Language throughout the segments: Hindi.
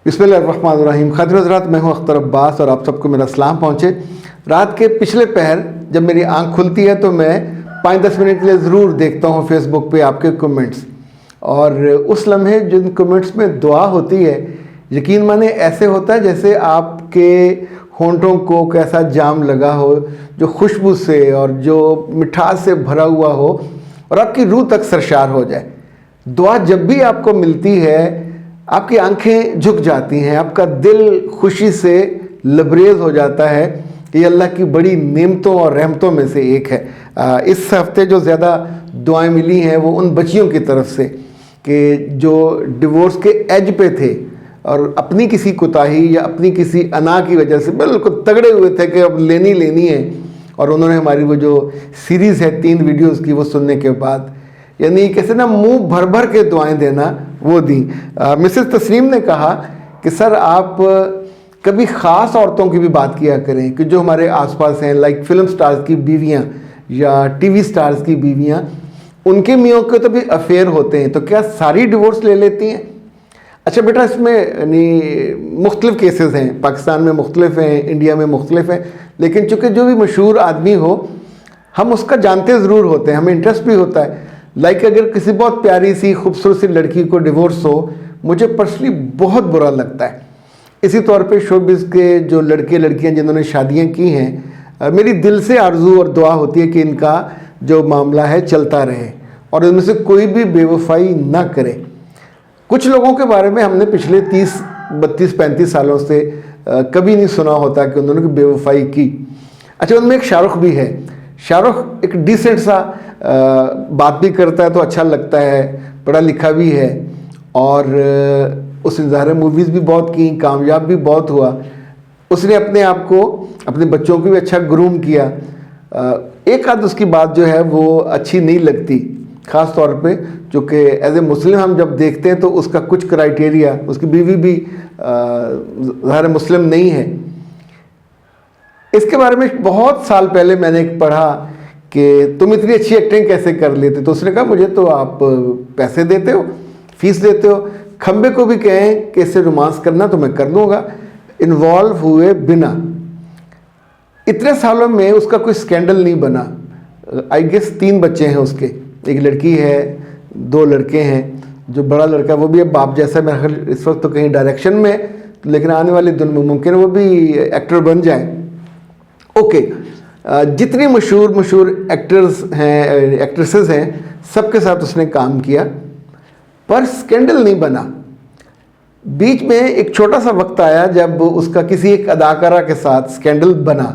बिस्मिल्लाहिर्रहमानिर्रहीम। खातिर हज़रात, मैं हूँ अख्तर अब्बास और आप सबको मेरा सलाम पहुँचे। रात के पिछले पहर जब मेरी आंख खुलती है तो मैं 5-10 मिनट के लिए ज़रूर देखता हूँ फेसबुक पे आपके कमेंट्स, और उस लम्हे जिन कमेंट्स में दुआ होती है, यकीन माने ऐसे होता है जैसे आपके होंठों को कैसा जाम लगा हो, जो खुशबू से और जो मिठास से भरा हुआ हो और आपकी रूह तक सरशार हो जाए। दुआ जब भी आपको मिलती है आपकी आंखें झुक जाती हैं, आपका दिल खुशी से लबरेज हो जाता है कि ये अल्लाह की बड़ी नेमतों और रहमतों में से एक है। इस हफ्ते जो ज़्यादा दुआएं मिली हैं वो उन बच्चियों की तरफ से कि जो डिवोर्स के एज पे थे और अपनी किसी कोताही या अपनी किसी अना की वजह से बिल्कुल तगड़े हुए थे कि अब लेनी है, और उन्होंने हमारी वो जो सीरीज़ है 3 वीडियोज़ की वो सुनने के बाद यानी कैसे ना मुंह भर भर के दुआएं देना वो दी। मिसेस तस्नीम ने कहा कि सर आप कभी ख़ास औरतों की भी बात किया करें कि जो हमारे आसपास हैं, लाइक फिल्म स्टार्स की बीवियां या टीवी स्टार्स की बीवियां, उनके मियों के तो भी अफेयर होते हैं, तो क्या सारी डिवोर्स ले लेती हैं? अच्छा बेटा, इसमें यानी मुख्तलिफ़ केसेस हैं, पाकिस्तान में मुख्तलिफ हैं, इंडिया में मुख्तलिफ हैं, लेकिन चूँकि जो भी मशहूर आदमी हो हम उसका जानते ज़रूर होते हैं, हमें इंटरेस्ट भी होता है। लाइक अगर किसी बहुत प्यारी सी खूबसूरत सी लड़की को डिवोर्स हो, मुझे पर्सनली बहुत बुरा लगता है। इसी तौर पे शोबिज़ के जो लड़के लड़कियां जिन्होंने शादियां की हैं, मेरी दिल से आरजू और दुआ होती है कि इनका जो मामला है चलता रहे और इनमें से कोई भी बेवफाई ना करे। कुछ लोगों के बारे में हमने पिछले 30, 32, 35 सालों से कभी नहीं सुना होता कि उन्होंने बेवफाई की। अच्छा, उनमें एक शाहरुख भी है। शाहरुख एक डिसेंट सा बात भी करता है तो अच्छा लगता है, पढ़ा लिखा भी है और उसने ज़ाहिर मूवीज़ भी बहुत की, कामयाब भी बहुत हुआ। उसने अपने आप को, अपने बच्चों को भी अच्छा ग्रूम किया। एक आध उसकी बात जो है वो अच्छी नहीं लगती, ख़ास तौर पे चूँकि एज ए मुस्लिम हम जब देखते हैं तो उसका कुछ क्राइटेरिया, उसकी बीवी भी ज़ाहिर मुस्लिम नहीं है। इसके बारे में बहुत साल पहले मैंने एक पढ़ा कि तुम इतनी अच्छी एक्टिंग कैसे कर लेते, तो उसने कहा मुझे तो आप पैसे देते हो, फीस देते हो, खंबे को भी कहें कि इससे रोमांस करना तो मैं कर लूँगा, इन्वॉल्व हुए बिना। इतने सालों में उसका कोई स्कैंडल नहीं बना। आई गेस 3 बच्चे हैं उसके, एक लड़की है, 2 लड़के हैं। जो बड़ा लड़का वो भी अब बाप जैसा, मेरा ख्याल इस वक्त तो कहीं डायरेक्शन में, लेकिन आने वाले दिन में मुमकिन वो भी एक्टर बन जाए। ओके, जितनी मशहूर एक्टर्स हैं, एक्ट्रेसेस हैं, सबके साथ उसने काम किया पर स्कैंडल नहीं बना। बीच में एक छोटा सा वक्त आया जब उसका किसी एक अदाकारा के साथ स्कैंडल बना,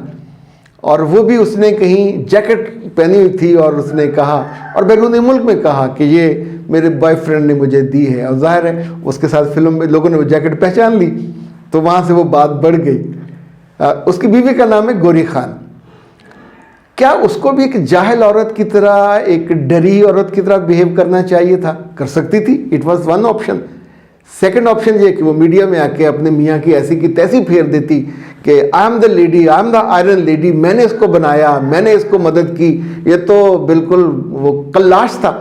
और वो भी उसने कहीं जैकेट पहनी हुई थी और उसने कहा, और बैरून मुल्क में कहा कि ये मेरे बॉयफ्रेंड ने मुझे दी है, और जाहिर है उसके साथ फिल्म में लोगों ने वो जैकेट पहचान ली, तो वहाँ से वो बात बढ़ गई। उसकी बीवी का नाम है गौरी खान। क्या उसको भी एक जाहिल औरत की तरह, एक डरी औरत की तरह बिहेव करना चाहिए था? कर सकती थी, it was one option. Second option ये कि वो मीडिया में आके अपने मियाँ की ऐसी की तैसी फेर देती कि I am the lady, I am the iron lady, मैंने इसको बनाया, मैंने इसको मदद की। ये तो बिल्कुल वो कल्लाश था,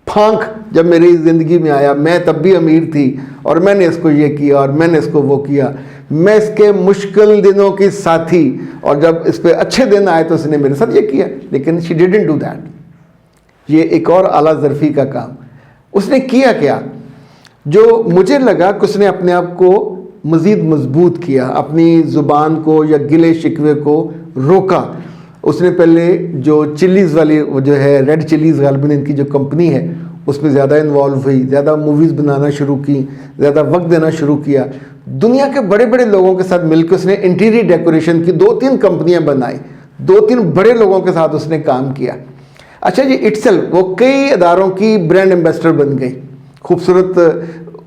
फांक जब मेरी ज़िंदगी में आया, मैं तब भी अमीर थी और मैंने इसको ये किया और मैंने इसको वो किया, मैं इसके मुश्किल दिनों की साथी, और जब इस पे अच्छे दिन आए तो उसने मेरे साथ ये किया। लेकिन शी डिडंट डू दैट। ये एक और आला ज़रफ़ी का काम उसने किया। क्या जो मुझे लगा कि उसने अपने आप को मज़ीद मजबूत किया, अपनी ज़ुबान को या गिले शिकवे को रोका। उसने पहले जो चिलीज़ वाली वो जो है रेड चिलीज़ गालिबन इनकी जो कंपनी है उसमें ज़्यादा इन्वॉल्व हुई, ज़्यादा मूवीज़ बनाना शुरू की, ज़्यादा वक्त देना शुरू किया। दुनिया के बड़े बड़े लोगों के साथ मिलकर उसने इंटीरियर डेकोरेशन की 2-3 कंपनियां बनाई, 2-3 बड़े लोगों के साथ उसने काम किया। अच्छा जी, इटसेल्फ वो कई अदारों की ब्रांड एम्बेसडर बन गई, खूबसूरत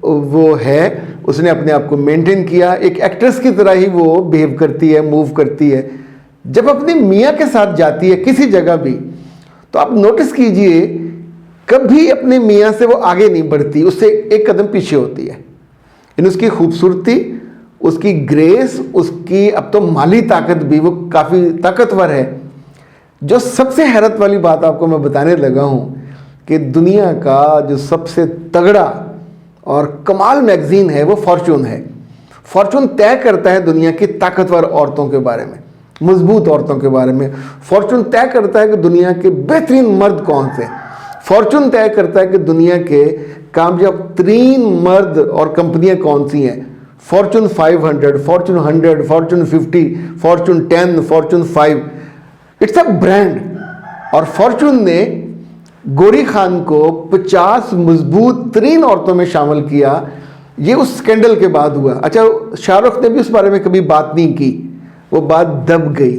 वो है, उसने अपने आप को मेंटेन किया, एक एक्ट्रेस की तरह ही वो बिहेव करती है, मूव करती है। जब अपने मियाँ के साथ जाती है किसी जगह भी, तो आप नोटिस कीजिए कभी अपने मियाँ से वो आगे नहीं बढ़ती, उससे एक कदम पीछे होती है। इन उसकी खूबसूरती, उसकी ग्रेस, उसकी अब तो माली ताकत भी, वो काफ़ी ताकतवर है। जो सबसे हैरत वाली बात आपको मैं बताने लगा हूँ कि दुनिया का जो सबसे तगड़ा और कमाल मैगज़ीन है वो फॉर्च्यून है। फॉर्चून तय करता है दुनिया की ताकतवर औरतों के बारे में, मजबूत औरतों के बारे में। फॉर्चून तय करता है कि दुनिया के बेहतरीन मर्द कौन से। फॉर्चून तय करता है कि दुनिया के कामयाब तरीन मर्द और कंपनियां कौन सी हैं। Fortune 500, Fortune 100, Fortune 50, Fortune 10, Fortune 5, it's a brand. और फॉर्चून ने गोरी खान को 50 मजबूत तरीन औरतों में शामिल किया। ये उस स्कैंडल के बाद हुआ। अच्छा, शाहरुख ने भी उस बारे में कभी बात नहीं की, वो बात दब गई।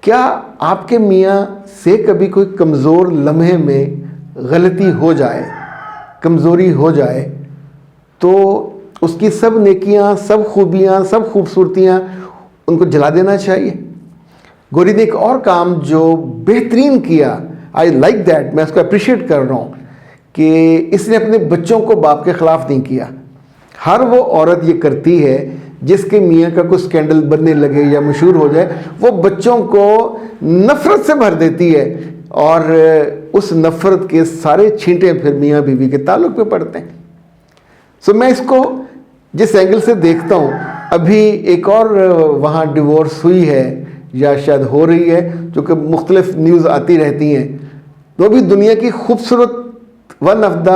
क्या आपके मियाँ से कभी कोई कमज़ोर लम्हे में गलती हो जाए, कमज़ोरी हो जाए, तो उसकी सब नेकियां, सब खूबियां, सब खूबसूरतियां उनको जला देना चाहिए? गोरी ने एक और काम जो बेहतरीन किया, आई लाइक दैट, मैं उसको अप्रिशिएट कर रहा हूँ, कि इसने अपने बच्चों को बाप के ख़िलाफ़ नहीं किया। हर वो औरत ये करती है जिसके मियाँ का कोई स्कैंडल बनने लगे या मशहूर हो जाए, वो बच्चों को नफ़रत से भर देती है और उस नफ़रत के सारे छींटे फिर मियाँ बीवी के ताल्लुक़ पे पड़ते हैं। सो मैं इसको जिस एंगल से देखता हूँ, अभी एक और वहाँ डिवोर्स हुई है या शायद हो रही है, जो कि मुख्तलिफ न्यूज़ आती रहती हैं, तो भी दुनिया की खूबसूरत, one of the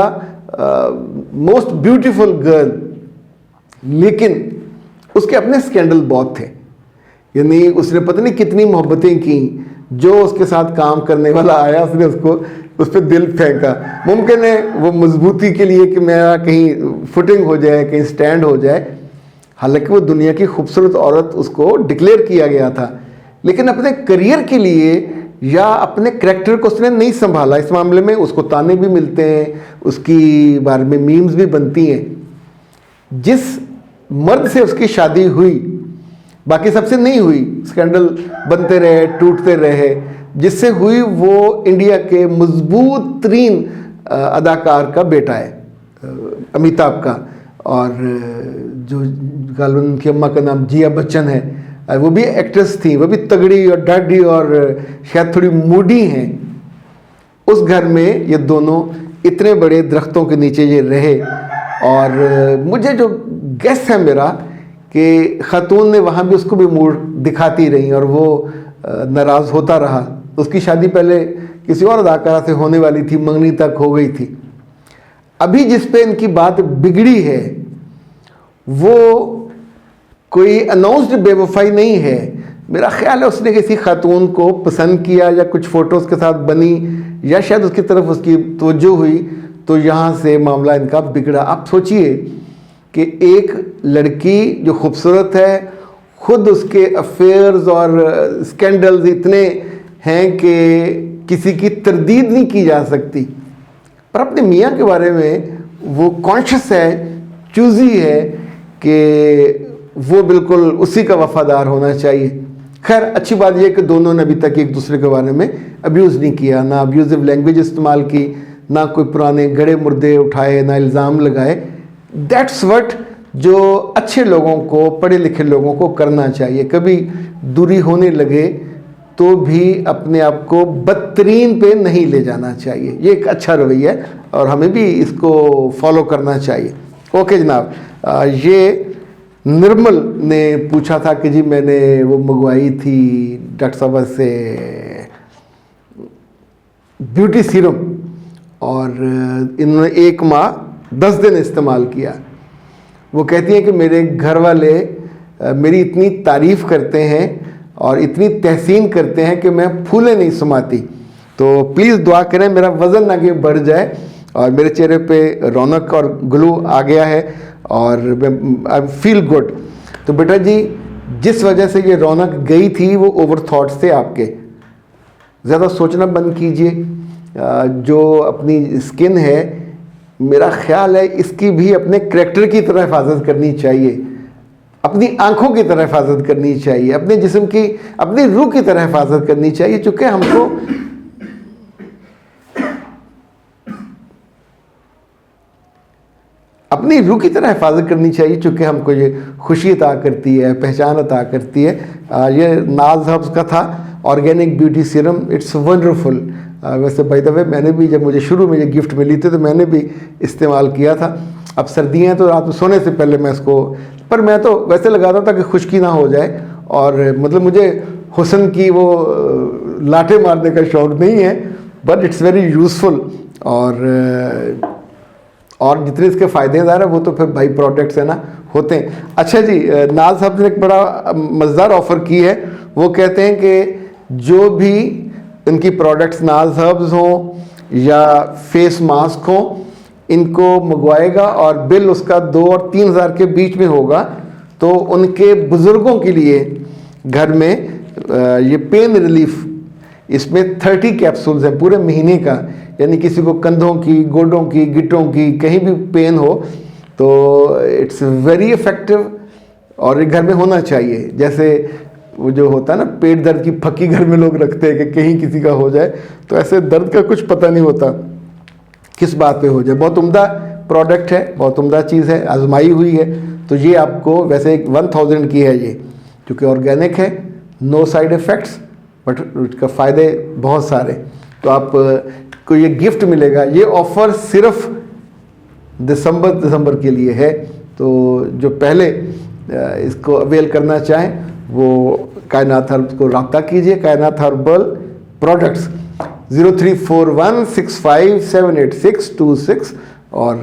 most beautiful girl, लेकिन उसके अपने स्कैंडल बहुत थे। यानी उसने पता नहीं कितनी मोहब्बतें की, जो उसके साथ काम करने वाला आया उसने उसको उस पर दिल फेंका। मुमकिन है वो मजबूती के लिए कि मेरा कहीं फुटिंग हो जाए, कहीं स्टैंड हो जाए। हालांकि वो दुनिया की खूबसूरत औरत उसको डिक्लेयर किया गया था, लेकिन अपने करियर के लिए या अपने करैक्टर को उसने नहीं संभाला। इस मामले में उसको ताने भी मिलते हैं, उसकी बारे में मीम्स भी बनती हैं। जिस मर्द से उसकी शादी हुई, बाकी सबसे नहीं हुई, स्कैंडल बनते रहे, टूटते रहे, जिससे हुई वो इंडिया के मजबूत तरीन अदाकार का बेटा है, अमिताभ का। और जो गालिबन उनकी अम्मा का नाम जिया बच्चन है, वो भी एक्ट्रेस थी, वो भी तगड़ी और डाडी और शायद थोड़ी मूडी हैं। उस घर में ये दोनों इतने बड़े दरख्तों के नीचे ये रहे। और मुझे जो गेस है मेरा कि ख़ातून ने वहाँ भी उसको भी मूड दिखाती रही और वो नाराज़ होता रहा। उसकी शादी पहले किसी और अदाकारा से होने वाली थी, मंगनी तक हो गई थी। अभी जिस पे इनकी बात बिगड़ी है वो कोई अनाउंस्ड बेवफाई नहीं है। मेरा ख्याल है उसने किसी खातून को पसंद किया या कुछ फ़ोटोज़ के साथ बनी या शायद उसकी तरफ उसकी तवज्जो हुई, तो यहाँ से मामला इनका बिगड़ा। आप सोचिए कि एक लड़की जो खूबसूरत है, ख़ुद उसके अफेयर्स और स्कैंडल्स इतने हैं कि किसी की तरदीद नहीं की जा सकती, पर अपने मियाँ के बारे में वो कॉन्शियस है, चूज़ी है कि वो बिल्कुल उसी का वफ़ादार होना चाहिए। खैर, अच्छी बात यह कि दोनों ने अभी तक एक दूसरे के बारे में अब्यूज़ नहीं किया, ना अब्यूज़िव लैंग्वेज इस्तेमाल की, ना कोई पुराने गड़े मुर्दे उठाए, ना इल्ज़ाम लगाए। दैट्स व्हाट जो अच्छे लोगों को, पढ़े लिखे लोगों को करना चाहिए। कभी दूरी होने लगे तो भी अपने आप को बदतरीन पे नहीं ले जाना चाहिए। ये एक अच्छा रवैया है और हमें भी इसको फॉलो करना चाहिए। ओके जनाब, ये निर्मल ने पूछा था कि जी मैंने वो मंगवाई थी डॉक्टर साहब से ब्यूटी सीरम और इन्होंने 1 माह 10 दिन इस्तेमाल किया। वो कहती हैं कि मेरे घर वाले मेरी इतनी तारीफ़ करते हैं और इतनी तहसीन करते हैं कि मैं फूले नहीं समाती। तो प्लीज़ दुआ करें मेरा वज़न आगे बढ़ जाए और मेरे चेहरे पे रौनक और ग्लो आ गया है और आई फील गुड। तो बेटा जी, जिस वजह से ये रौनक गई थी वो ओवर थॉट्स थे आपके। ज़्यादा सोचना बंद कीजिए। जो अपनी स्किन है, मेरा ख्याल है इसकी भी अपने करैक्टर की तरह हिफाजत करनी चाहिए, अपनी आंखों की तरह हिफाजत करनी चाहिए, अपने जिस्म की, अपनी रूह की तरह हिफाजत करनी चाहिए। चूँकि हमको अपनी रूह की तरह हिफाजत करनी चाहिए, चूँकि हमको ये खुशी अता करती है, पहचान अता करती है। ये नाज हब्स का था organic beauty serum, it's wonderful. वैसे बाय द वे मैंने भी, जब मुझे शुरू में ये गिफ्ट मिली थी तो मैंने भी इस्तेमाल किया था। अब सर्दियाँ हैं तो रात में सोने से पहले मैं इसको पर मैं तो वैसे लगाता हूँ ताकि खुश्की ना हो जाए, और मतलब मुझे हुस्न की वो लाठे मारने का शौक नहीं है, बट इट्स वेरी यूज़फुल। और जितने इसके फ़ायदेदार है वो तो फिर बाई प्रोडक्ट्स है ना, होते हैं। अच्छा जी, नाज साहब ने एक बड़ा मज़ेदार ऑफ़र की है। वो कहते हैं कि जो भी इनकी प्रोडक्ट्स नाज हर्ब्स हों या फेस मास्क हों, इनको मंगवाएगा और बिल उसका 2 और 3 हज़ार के बीच में होगा, तो उनके बुज़ुर्गों के लिए घर में ये पेन रिलीफ, इसमें 30 कैप्सूल्स हैं पूरे महीने का, यानी किसी को कंधों की, गोडों की, गिट्टों की, कहीं भी पेन हो तो इट्स वेरी इफ़ेक्टिव, और ये घर में होना चाहिए। जैसे वो जो होता है ना पेट दर्द की फक्की घर में लोग रखते हैं कि कहीं किसी का हो जाए, तो ऐसे दर्द का कुछ पता नहीं होता किस बात पे हो जाए। बहुत उम्दा प्रोडक्ट है, बहुत उम्दा चीज़ है, आजमाई हुई है। तो ये आपको वैसे 1000 की है ये, क्योंकि ऑर्गेनिक है, नो साइड इफ़ेक्ट्स, बट उसका फ़ायदे बहुत सारे। तो आप को ये गिफ्ट मिलेगा। ये ऑफ़र सिर्फ दिसंबर के लिए है, तो जो पहले इसको अवेल करना चाहें वो कायनात हर्ब्स को रब्ता कीजिए। कायनात हर्बल प्रोडक्ट्स 0341657826, और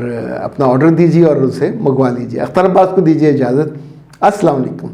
अपना ऑर्डर दीजिए और उसे मंगवा लीजिए। अख्तर अब्बास को दीजिए इजाज़त। अस्सलाम वालेकुम।